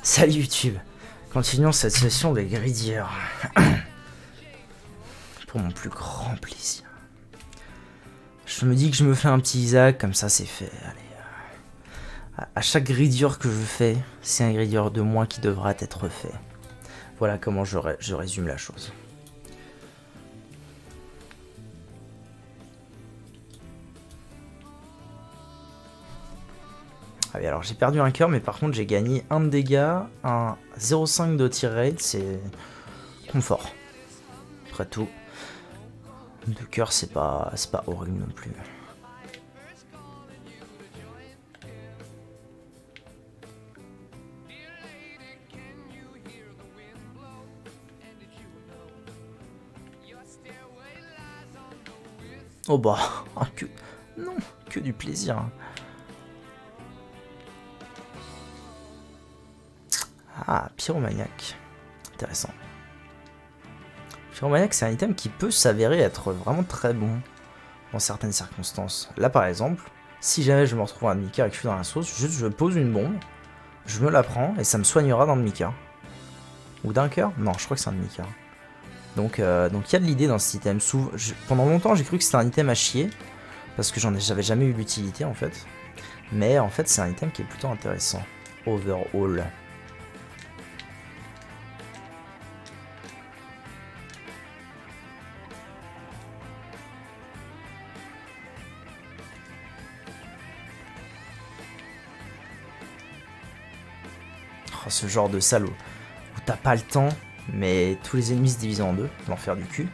Salut YouTube. Continuons cette session de gridier. Pour mon plus grand plaisir. Je me dis que je me fais un petit Isaac, comme ça c'est fait. Allez. À chaque gridier que je fais, c'est un gridier de moins qui devra être fait. Voilà comment je résume la chose. Ah oui, alors j'ai perdu un cœur, mais par contre j'ai gagné 1 de dégâts, un 0,5 de tir rate, c'est confort. Après tout, 2 cœurs c'est pas horrible non plus. Oh bah, que du plaisir. Ah, Pyromaniac. Intéressant. Pyromaniac, c'est un item qui peut s'avérer être vraiment très bon dans certaines circonstances. Là, par exemple, si jamais je me retrouve un demi-cœur et que je suis dans la sauce, juste je pose une bombe, je me la prends et ça me soignera d'un demi-cœur. Ou d'un cœur? Non, je crois que c'est un demi-cœur. Donc il y a de l'idée dans cet item. Pendant longtemps, j'ai cru que c'était un item à chier, parce que j'avais jamais eu l'utilité en fait. Mais en fait, c'est un item qui est plutôt intéressant. Overall. Oh, ce genre de salaud. Où t'as pas le temps, mais tous les ennemis se divisent en deux. L'enfer du cul.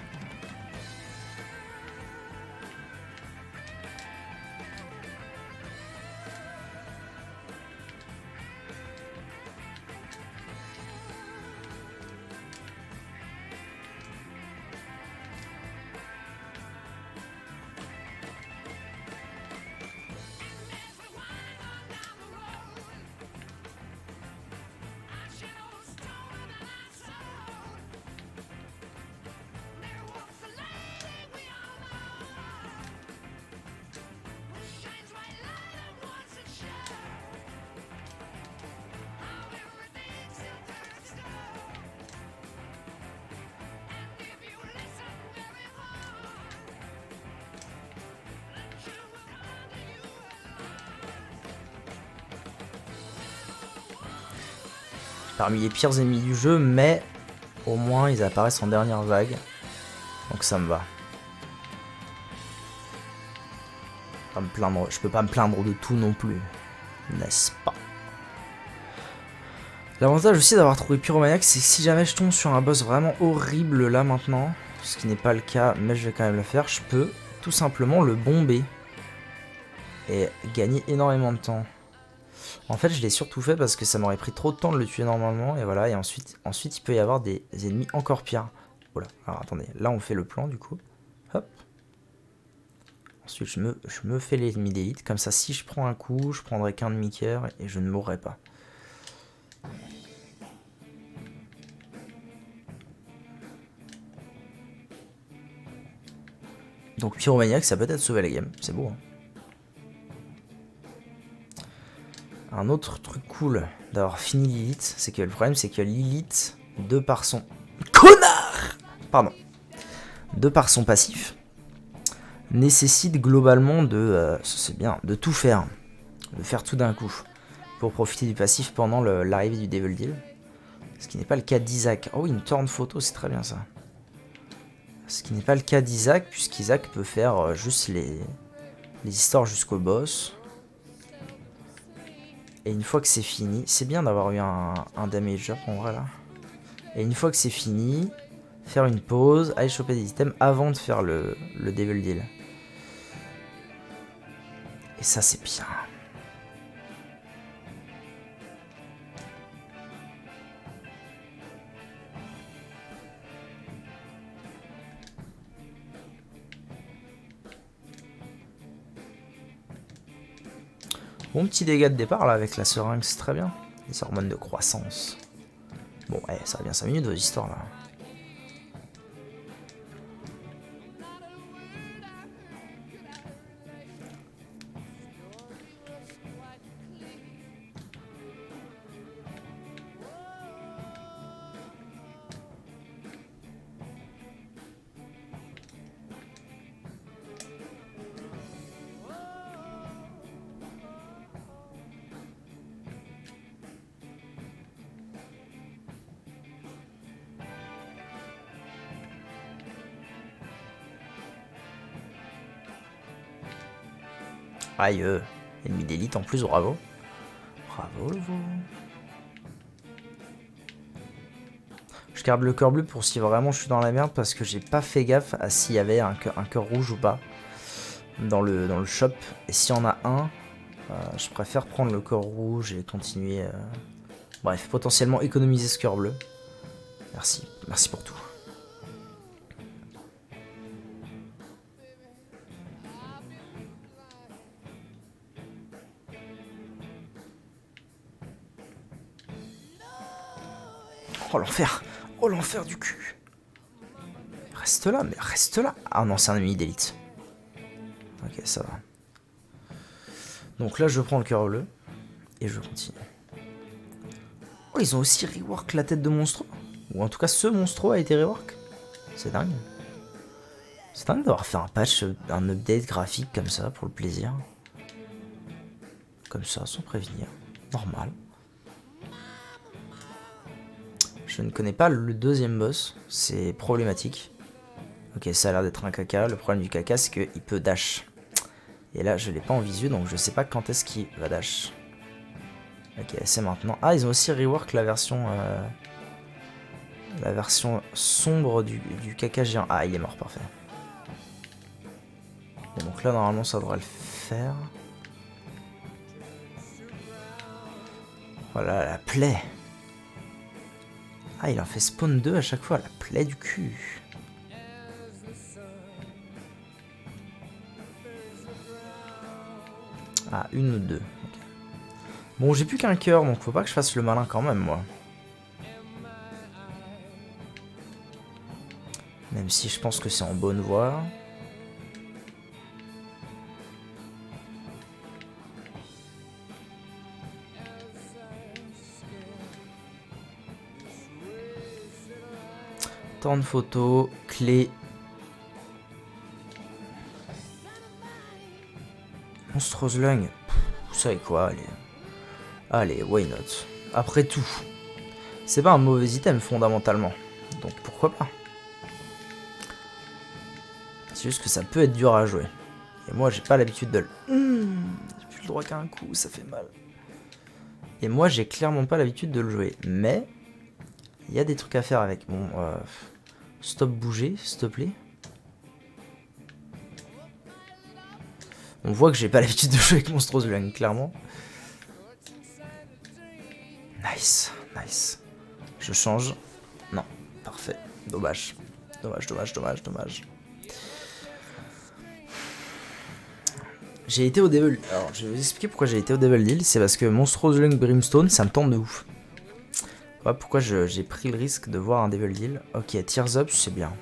Parmi les pires ennemis du jeu, mais au moins ils apparaissent en dernière vague. Donc ça me va. Je peux pas me plaindre de tout non plus. N'est-ce pas? L'avantage aussi d'avoir trouvé Pyromaniac, c'est que si jamais je tombe sur un boss vraiment horrible là maintenant, ce qui n'est pas le cas, mais je vais quand même le faire, je peux tout simplement le bomber. Et gagner énormément de temps. En fait, je l'ai surtout fait parce que ça m'aurait pris trop de temps de le tuer normalement. Et voilà, et ensuite il peut y avoir des ennemis encore pires. Voilà, alors attendez, là on fait le plan du coup. Hop. Ensuite, je me fais l'ennemi d'élite. Comme ça, si je prends un coup, je prendrai qu'un demi-cœur et je ne mourrai pas. Donc Pyromaniac, ça peut être sauver la game. C'est beau, hein. Un autre truc cool d'avoir fini Lilith, c'est que le problème, c'est que Lilith, de par son... Connard! Pardon. De par son passif, nécessite globalement de... c'est bien, de tout faire. De faire tout d'un coup. Pour profiter du passif pendant l'arrivée du Devil Deal. Ce qui n'est pas le cas d'Isaac. Oh, une torn photo, c'est très bien ça. Ce qui n'est pas le cas d'Isaac, puisqu'Isaac peut faire juste les histoires jusqu'au boss. Et une fois que c'est fini, c'est bien d'avoir eu un damage up en vrai là. Et une fois que c'est fini, faire une pause, aller choper des items avant de faire le Devil Deal. Et ça c'est bien. Bon petit dégât de départ là avec la seringue, c'est très bien. Les hormones de croissance. Bon, ça va bien 5 minutes vos histoires là. Aïe, ennemi d'élite en plus, bravo. Bravo le veau. Je garde le cœur bleu pour si vraiment je suis dans la merde parce que j'ai pas fait gaffe à s'il y avait un cœur rouge ou pas dans le shop. Et s'il y en a un, je préfère prendre le cœur rouge et continuer. Bref, potentiellement économiser ce cœur bleu. Merci, merci pour tout. Oh l'enfer! Oh l'enfer du cul! Reste là, mais reste là! Ah non, c'est un ennemi d'élite. Ok, ça va. Donc là, je prends le cœur bleu. Et je continue. Oh, ils ont aussi rework la tête de Monstro. Ou en tout cas, ce Monstro a été rework. C'est dingue. C'est dingue d'avoir fait un patch, un update graphique comme ça, pour le plaisir. Comme ça, sans prévenir. Normal. Je ne connais pas le deuxième boss. C'est problématique. Ok, ça a l'air d'être un caca. Le problème du caca, c'est qu'il peut dash. Et là, je l'ai pas en visu, donc je sais pas quand est-ce qu'il va dash. Ok, c'est maintenant. Ah, ils ont aussi rework la version sombre du caca géant. Ah, il est mort, parfait. Bon, donc là, normalement, ça devrait le faire. Voilà, la plaie. Ah, il en fait spawn 2 à chaque fois, la plaie du cul. Ah, une ou deux. Okay. Bon, j'ai plus qu'un cœur, donc faut pas que je fasse le malin quand même, moi. Même si je pense que c'est en bonne voie. Temps de photos, clé. Monstrose Lung. Vous savez quoi, allez. Allez, why not. Après tout, c'est pas un mauvais item fondamentalement. Donc pourquoi pas. C'est juste que ça peut être dur à jouer. Et moi j'ai pas l'habitude de le... j'ai plus le droit qu'à un coup, ça fait mal. Et moi j'ai clairement pas l'habitude de le jouer. Mais il y a des trucs à faire avec. Bon, stop bouger, s'il te plaît. On voit que j'ai pas l'habitude de jouer avec Monstrose Lung, clairement. Nice, nice. Je change. Non, parfait. Dommage. Dommage, dommage, dommage, dommage. J'ai été au Devil... Alors, je vais vous expliquer pourquoi j'ai été au Devil Deal. C'est parce que Monstrose Lung Brimstone, ça me tente de ouf. Voilà pourquoi j'ai pris le risque de voir un Devil Deal. Ok, Tears Up, c'est bien.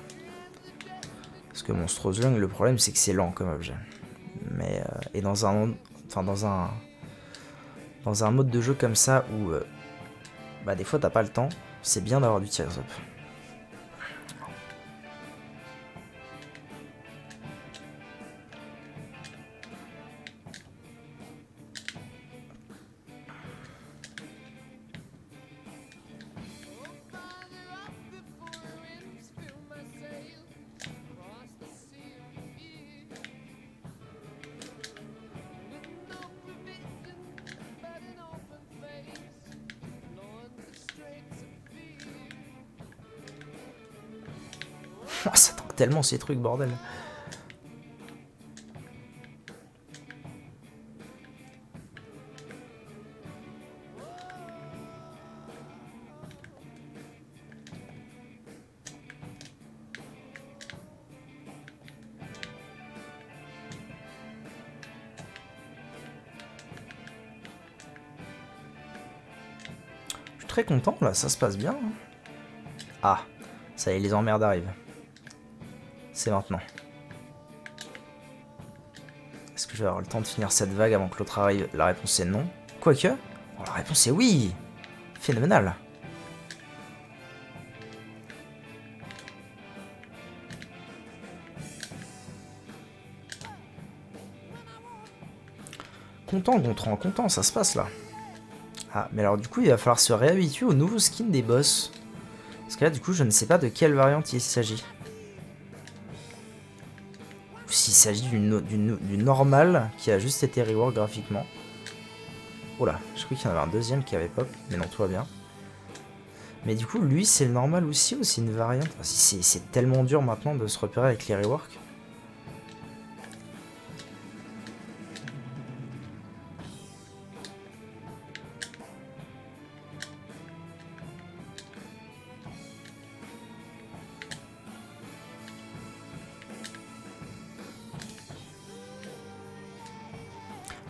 Parce que Monstrose Lung, le problème, c'est que c'est lent comme objet. Mais... et dans un... Enfin, dans un mode de jeu comme ça où... bah, des fois, t'as pas le temps. C'est bien d'avoir du Tears Up. Ça tank tellement ces trucs, bordel. Je suis très content, là, ça se passe bien. Ah, ça y est, les emmerdes arrivent. C'est maintenant. Est-ce que je vais avoir le temps de finir cette vague avant que l'autre arrive? La réponse est non. Quoique, oh, la réponse est oui. Phénoménal. Content, Gontran, content, ça se passe là. Ah, mais alors du coup, il va falloir se réhabituer au nouveau skin des boss. Parce que là, du coup, je ne sais pas de quelle variante il s'agit. s'il s'agit d'une normale qui a juste été rework graphiquement. Oh là, je crois qu'il y en avait un deuxième qui avait pop, mais non, tout va bien. Mais du coup, lui, c'est le normal aussi ou c'est une variante? C'est tellement dur maintenant de se repérer avec les reworks.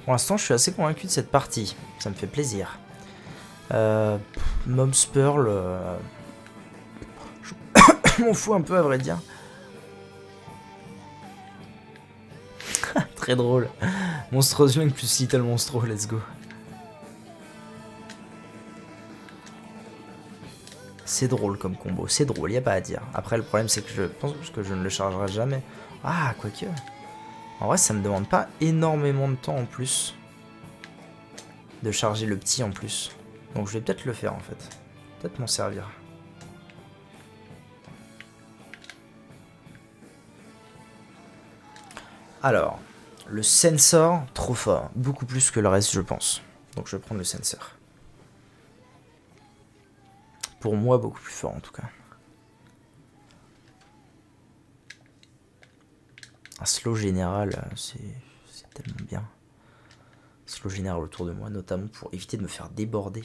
Pour l'instant, je suis assez convaincu de cette partie. Ça me fait plaisir. Mom's Pearl... je m'en fous un peu, à vrai dire. Très drôle. Monstrous Link plus Little Monstro, let's go. C'est drôle comme combo, c'est drôle, y a pas à dire. Après, le problème, c'est que je pense que je ne le chargerai jamais. Ah, quoique... En vrai, ça me demande pas énormément de temps en plus de charger le petit en plus. Donc je vais peut-être le faire en fait. Peut-être m'en servir. Alors, le sensor, trop fort. Beaucoup plus que le reste, je pense. Donc je vais prendre le sensor. Pour moi, beaucoup plus fort en tout cas. Un slow général, c'est tellement bien. Slow général autour de moi, notamment pour éviter de me faire déborder.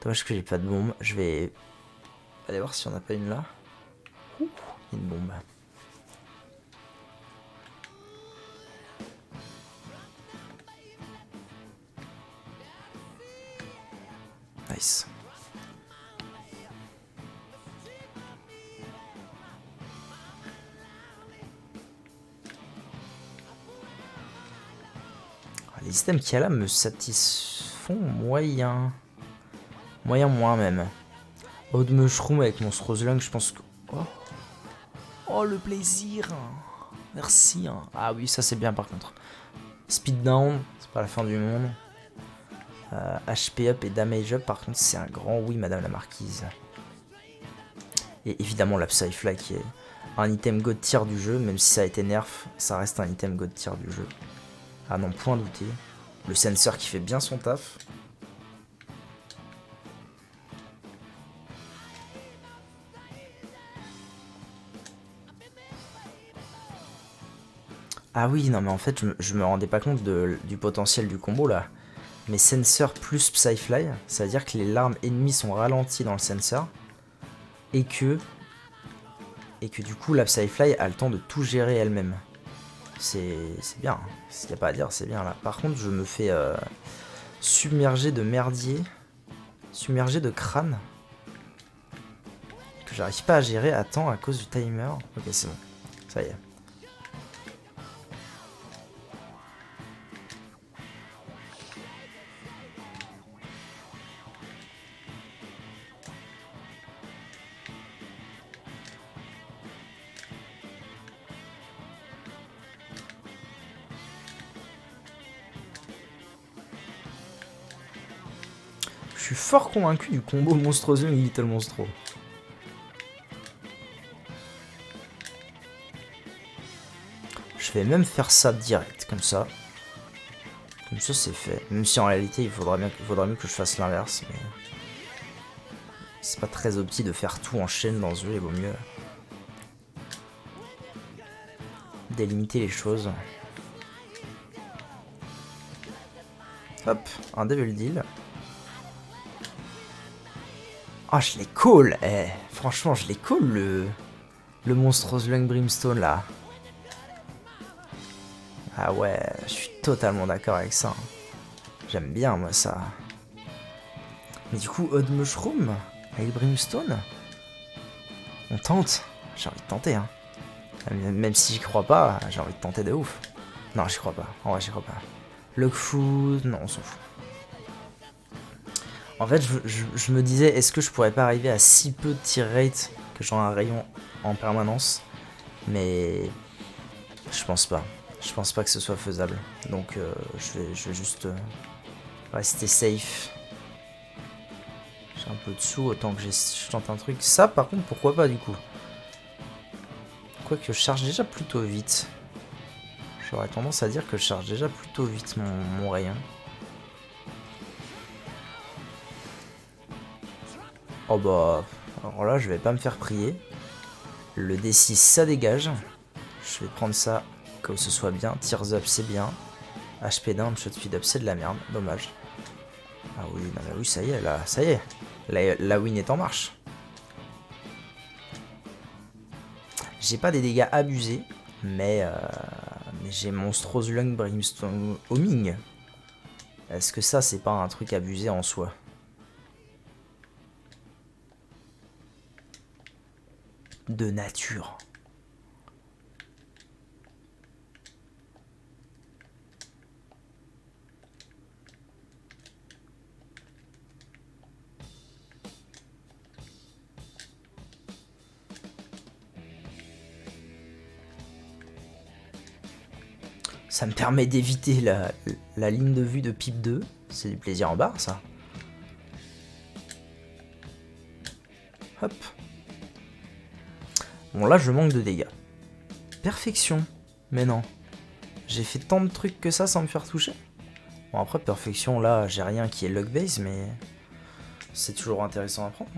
Dommage que j'ai pas de bombe. Je vais aller voir si on n'a pas une là. Ouh, une bombe. Nice. Les systèmes qu'il y a là me satisfont moyen. Moyen même. Odd Mushroom avec mon Lung, je pense que... Oh, le plaisir. Merci. Ah oui, ça c'est bien par contre. Speed Down, c'est pas la fin du monde. HP Up et Damage Up, par contre, c'est un grand oui, madame la marquise. Et évidemment, la Psyfly qui est un item God tier du jeu, même si ça a été nerf, ça reste un item God tier du jeu. Ah non, point douter. Le sensor qui fait bien son taf. Ah oui, non mais en fait, je me rendais pas compte du potentiel du combo là. Mais sensor plus Psyfly, ça veut dire que les larmes ennemies sont ralenties dans le sensor. Et que du coup, la Psyfly a le temps de tout gérer elle-même. C'est bien, s'il n'y a pas à dire, c'est bien là. Par contre, je me fais submerger de merdier, submerger de crâne, que j'arrive pas à gérer à temps à cause du timer. Ok, c'est bon, ça y est. Je suis fort convaincu du combo Monstrous Lung et Little Monstro. Je vais même faire ça direct, comme ça. Comme ça c'est fait. Même si en réalité il faudrait mieux que je fasse l'inverse. Mais c'est pas très opti de faire tout en chaîne dans ce jeu, il vaut mieux délimiter les choses. Hop, un Devil Deal. Ah, je les call, franchement, je les call le Monstrous Lung Brimstone là. Ah ouais, je suis totalement d'accord avec ça. J'aime bien moi ça. Mais du coup, Odd Mushroom avec Brimstone, on tente. J'ai envie de tenter, hein. Même si j'y crois pas, j'ai envie de tenter de ouf. Non, j'y crois pas. En vrai, j'y crois pas. Lockfoot, non, on s'en fout. En fait, je me disais, est-ce que je pourrais pas arriver à si peu de tir rate que j'en ai un rayon en permanence? Mais je pense pas. Je pense pas que ce soit faisable. Donc je vais juste rester safe. J'ai un peu de sous, autant que je tente un truc. Ça, par contre, pourquoi pas du coup? Quoique je charge déjà plutôt vite. J'aurais tendance à dire que je charge déjà plutôt vite mon rayon. Oh bah, alors là je vais pas me faire prier. Le D6 ça dégage. Je vais prendre ça que ce soit bien. Tears up c'est bien. HP down, shot speed up c'est de la merde, dommage. Ah oui, non mais oui ça y est là, ça y est. La win est en marche. J'ai pas des dégâts abusés, mais j'ai Monstrose Lung Brimstone Homing. Est-ce que ça c'est pas un truc abusé en soi? De nature. Ça me permet d'éviter la ligne de vue de Pipe 2. C'est du plaisir en barre, ça. Hop. Bon, là, je manque de dégâts. Perfection. Mais non. J'ai fait tant de trucs que ça sans me faire toucher. Bon, après, perfection, là, j'ai rien qui est luck base, mais c'est toujours intéressant à prendre.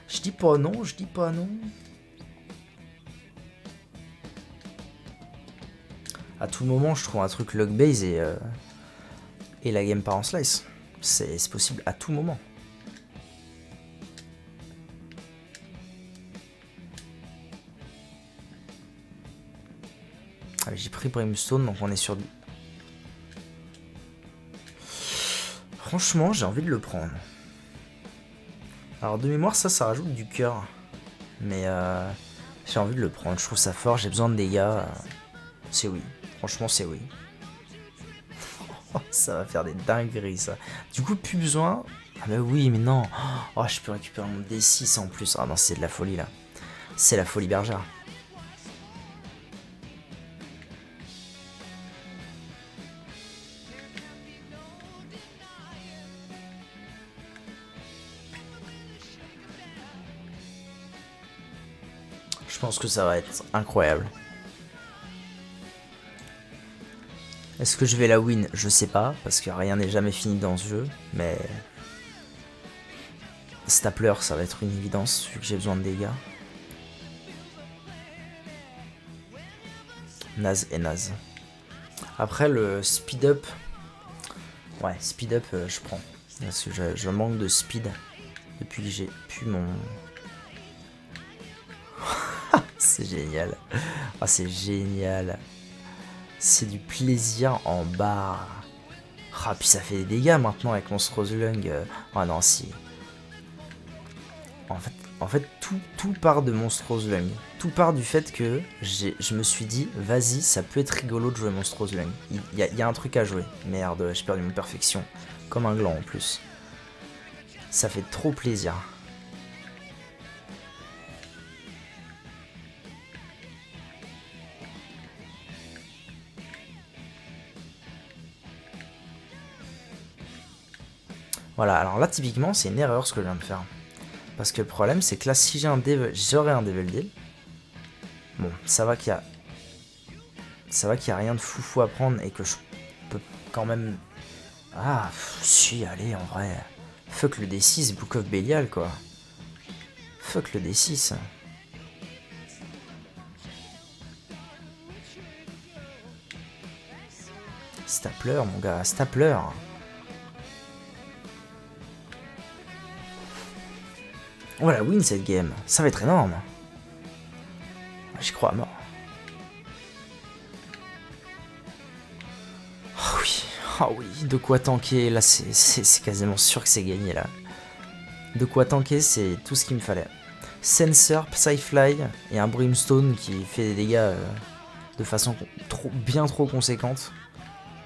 Je dis pas non, je dis pas non. À tout moment, je trouve un truc luck base et la game part en slice. C'est possible à tout moment. J'ai pris Brimstone, donc on est sur du... Franchement, j'ai envie de le prendre. Alors de mémoire, ça rajoute du cœur. Mais j'ai envie de le prendre. Je trouve ça fort, j'ai besoin de dégâts. C'est oui. Franchement, c'est oui. Ça va faire des dingueries, ça. Du coup, plus besoin... Ah bah oui, mais non. Oh, je peux récupérer mon D6 en plus. Ah non, c'est de la folie, là. C'est la folie bergère. Je pense que ça va être incroyable. Est-ce que je vais la win? Je sais pas, parce que rien n'est jamais fini dans ce jeu, mais... Stapler, ça va être une évidence, vu que j'ai besoin de dégâts. Naze et naze. Après, le speed up... Ouais, speed up, je prends. Parce que je manque de speed depuis que j'ai pu mon... C'est génial. Ah, c'est génial. C'est du plaisir en barre. Ah, puis ça fait des dégâts maintenant avec Monstrose Lung. Ah non, si. En fait tout part de Monstrose Lung. Tout part du fait que je me suis dit, vas-y, ça peut être rigolo de jouer Monstrose Lung. Il y a un truc à jouer. Merde, j'ai perdu mon perfection. Comme un gland en plus. Ça fait trop plaisir. Voilà, alors là typiquement c'est une erreur ce que je viens de faire. Parce que le problème c'est que là si j'ai j'aurais un Devil Deal. Bon, ça va qu'il y a rien de foufou à prendre et que je peux quand même... Ah, si, allez, en vrai. Fuck le D6, Book of Belial, quoi. Fuck le D6. Stapler, mon gars, Stapler. Voilà, win cette game. Ça va être énorme. J'y crois à mort. Oh oui, oh oui, de quoi tanker. Là, c'est quasiment sûr que c'est gagné, là. De quoi tanker, c'est tout ce qu'il me fallait. Sensor, Psyfly et un Brimstone qui fait des dégâts de façon bien trop conséquente.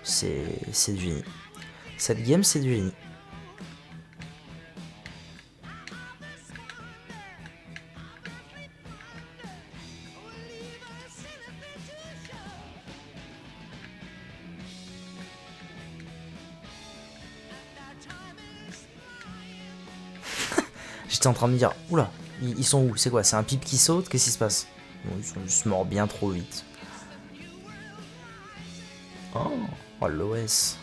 C'est du génie. Cette game, c'est du génie. J'étais en train de me dire, oula, Ils sont où? C'est quoi? C'est un pipe qui saute? Qu'est-ce qui se passe? Non, ils sont juste morts bien trop vite. Oh l'OS.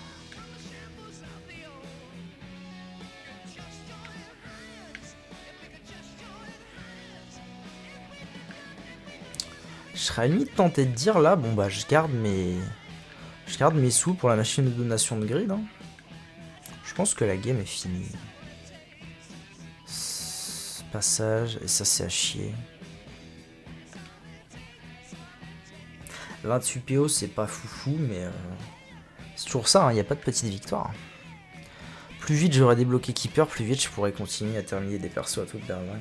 Je serais limite tenté de dire là, bon bah je garde mes sous pour la machine de donation de grid. Hein. Je pense que la game est finie. Passage, et ça c'est à chier. 28 PO c'est pas foufou, mais c'est toujours ça, il n'y a pas de petite victoire. Plus vite j'aurais débloqué Keeper, plus vite je pourrais continuer à terminer des persos à toute berzingue.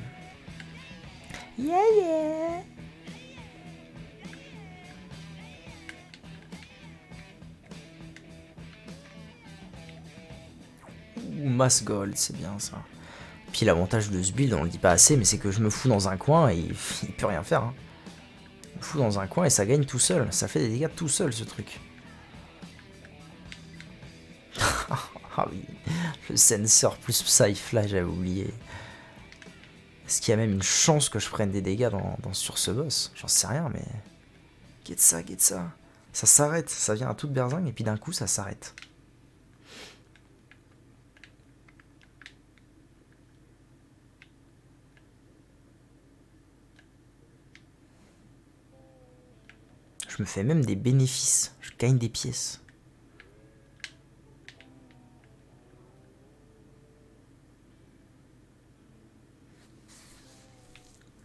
Yeah yeah. Ouh, mass gold, c'est bien ça. Puis l'avantage de ce build, on le dit pas assez, mais c'est que je me fous dans un coin et il peut rien faire. Hein. Je me fous dans un coin et ça gagne tout seul. Ça fait des dégâts tout seul ce truc. Ah oui, le sensor plus Psyfly, j'avais oublié. Est-ce qu'il y a même une chance que je prenne des dégâts sur ce boss? J'en sais rien, mais... Get ça, get ça. Ça s'arrête, ça vient à toute berzingue et puis d'un coup ça s'arrête. Je me fais même des bénéfices. Je gagne des pièces.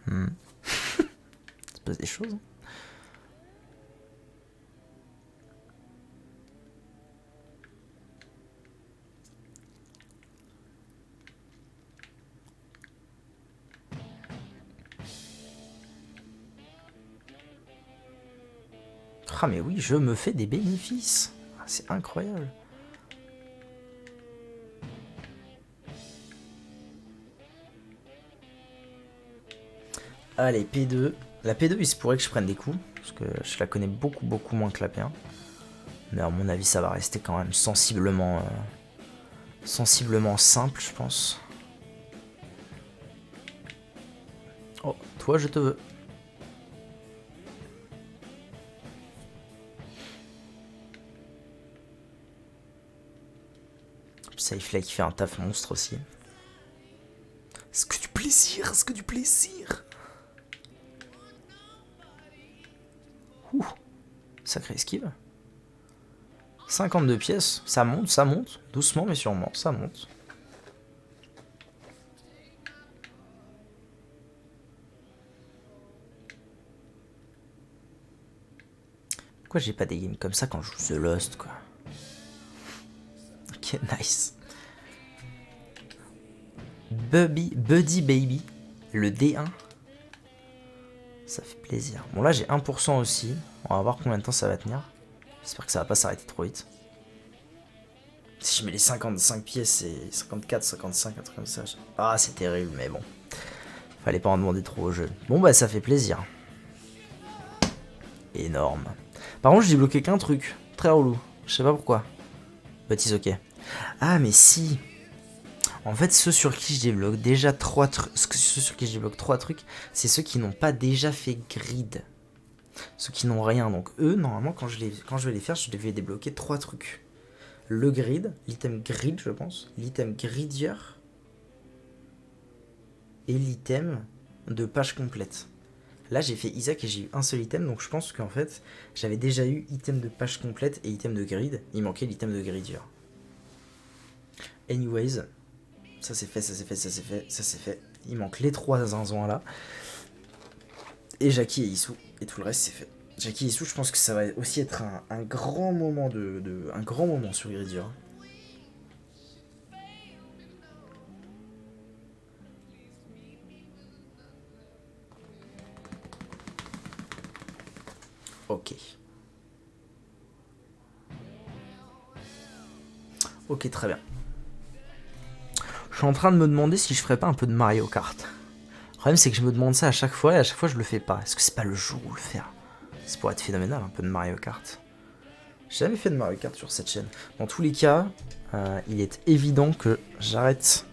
Il se passe des choses. Hein. Ah mais oui, je me fais des bénéfices. Ah, c'est incroyable. Allez, P2. La P2, il se pourrait que je prenne des coups. Parce que je la connais beaucoup moins que la P1. Mais à mon avis, ça va rester quand même sensiblement simple, je pense. Oh, toi, je te veux. Psyfly qui fait un taf monstre aussi. Est-ce que du plaisir? Est-ce que du plaisir? Ouh, sacré esquive. 52 pièces, ça monte, doucement mais sûrement, ça monte. Pourquoi j'ai pas des games comme ça quand je joue The Lost, quoi? Ok, nice. Buddy Baby, le D1. Ça fait plaisir. Bon là j'ai 1% aussi, on va voir combien de temps ça va tenir. J'espère que ça va pas s'arrêter trop vite. Si je mets les 55 pièces et 54, 55, un truc comme ça. Ah, c'est terrible, mais bon. Fallait pas en demander trop au jeu. Bon, bah, ça fait plaisir. Énorme. Par contre, j'ai débloqué qu'un truc. Très relou. Je sais pas pourquoi. Petit ok. Ah, mais si. En fait, ceux sur qui je débloque déjà 3 trucs. Ceux sur qui je débloque 3 trucs, c'est ceux qui n'ont pas déjà fait grid. Ceux qui n'ont rien. Donc, eux, normalement, quand je vais les faire, je devais débloquer 3 trucs. Le grid, l'item grid je pense, l'item gridier et l'item de page complète. Là j'ai fait Isaac et j'ai eu un seul item, donc je pense qu'en fait j'avais déjà eu item de page complète et item de grid, il manquait l'item de gridier. Anyways, ça c'est fait, ça c'est fait, ça c'est fait, ça c'est fait. Il manque les 3 zinzons là. Et Jackie et Issou, et tout le reste c'est fait. Jackie et Issou, je pense que ça va aussi être un grand moment un grand moment sur Gridier. Ok. Ok, très bien. Je suis en train de me demander si je ferais pas un peu de Mario Kart. Le problème c'est que je me demande ça à chaque fois et à chaque fois je le fais pas. Est-ce que c'est pas le jour où le faire? Ça pourrait être phénoménal, un peu de Mario Kart. J'ai jamais fait de Mario Kart sur cette chaîne. Dans tous les cas, il est évident que j'arrête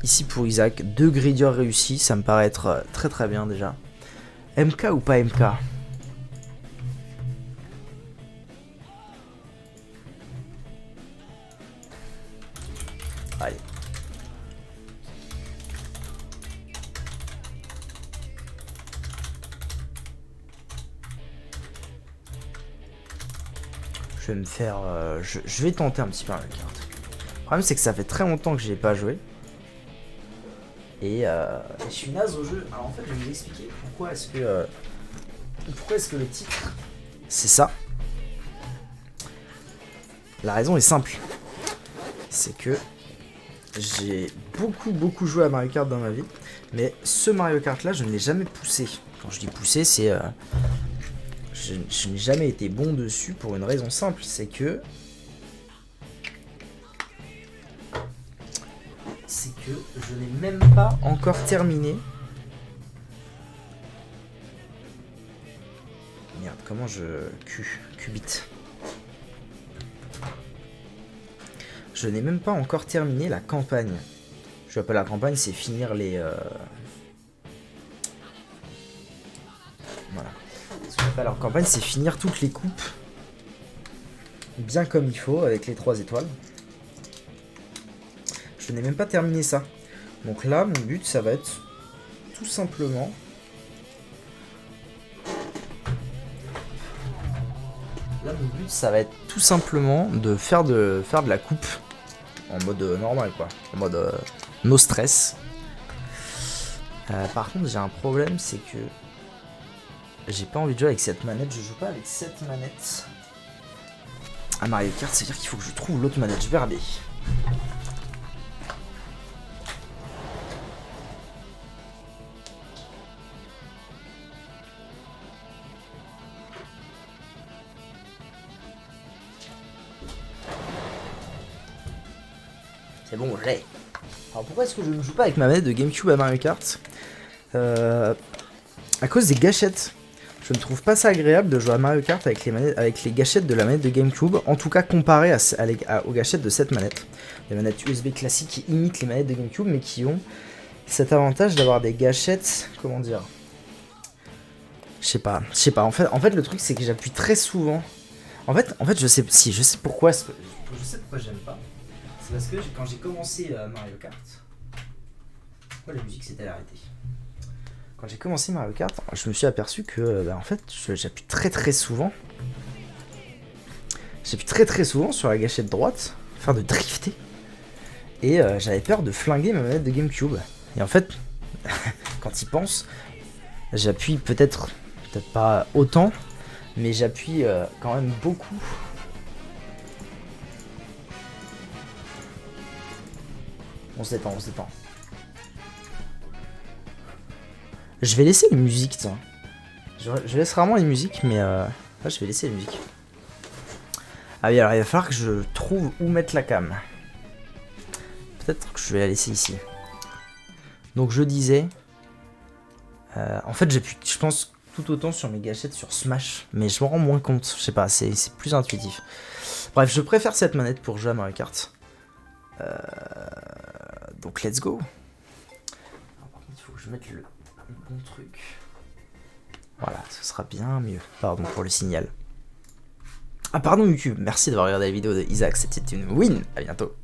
ici pour Isaac. 2 gridiers réussis, ça me paraît être très très bien déjà. MK ou pas MK? Allez. Je vais me faire... je vais tenter un petit peu la carte. Le problème c'est que ça fait très longtemps que j'y ai pas joué. Et je suis naze au jeu. Alors en fait je vais vous expliquer pourquoi est-ce que le titre c'est ça. La raison est simple. C'est que j'ai beaucoup joué à Mario Kart dans ma vie. Mais ce Mario Kart là je ne l'ai jamais poussé. Quand je dis poussé c'est... je n'ai jamais été bon dessus pour une raison simple. C'est que... je n'ai même pas encore terminé. Merde, comment je... Qubit. Je n'ai même pas encore terminé la campagne. Je appelle la campagne, c'est finir les... Voilà. Ce que j'appelle la campagne, c'est finir toutes les coupes. Bien comme il faut, avec les 3 étoiles. Je n'ai même pas terminé ça. Donc là, mon but, ça va être tout simplement... Là, mon but, ça va être tout simplement de faire de la coupe en mode normal, quoi. En mode no stress. Par contre, j'ai un problème, c'est que j'ai pas envie de jouer avec cette manette. Je joue pas avec cette manette à Mario Kart. C'est-à-dire qu'il faut que je trouve l'autre manette. Je vais regarder. C'est bon, j'ai. Alors pourquoi est-ce que je ne joue pas avec ma manette de GameCube à Mario Kart? À cause des gâchettes. Je ne trouve pas ça agréable de jouer à Mario Kart avec les gâchettes de la manette de GameCube. En tout cas comparé aux gâchettes de cette manette. Les manettes USB classiques qui imitent les manettes de GameCube mais qui ont cet avantage d'avoir des gâchettes... Comment dire? Je sais pas. En fait le truc c'est que j'appuie très souvent. En fait je sais pourquoi. Je sais pourquoi j'aime pas. C'est parce que quand j'ai commencé Mario Kart... Pourquoi la musique s'était arrêtée? Quand j'ai commencé Mario Kart, je me suis aperçu que en fait j'appuie très souvent. J'appuie très souvent sur la gâchette droite, faire de drifter. Et j'avais peur de flinguer ma manette de GameCube. Et en fait, quand il pense, j'appuie peut-être pas autant, mais j'appuie quand même beaucoup. On se détend. Je vais laisser les musiques, tiens. Je laisse rarement les musiques, mais là, je vais laisser les musiques. Ah oui, alors il va falloir que je trouve où mettre la cam. Peut-être que je vais la laisser ici. Donc je disais... en fait, j'appuie, je pense, tout autant sur mes gâchettes sur Smash, mais je m'en rends moins compte. Je sais pas, c'est plus intuitif. Bref, je préfère cette manette pour jouer à Mario Kart. Donc let's go. Alors, par contre, il faut que je mette le bon truc. Voilà, ce sera bien mieux. Pardon pour le signal. Ah pardon YouTube, merci d'avoir regardé la vidéo de Isaac, c'était une win. À bientôt.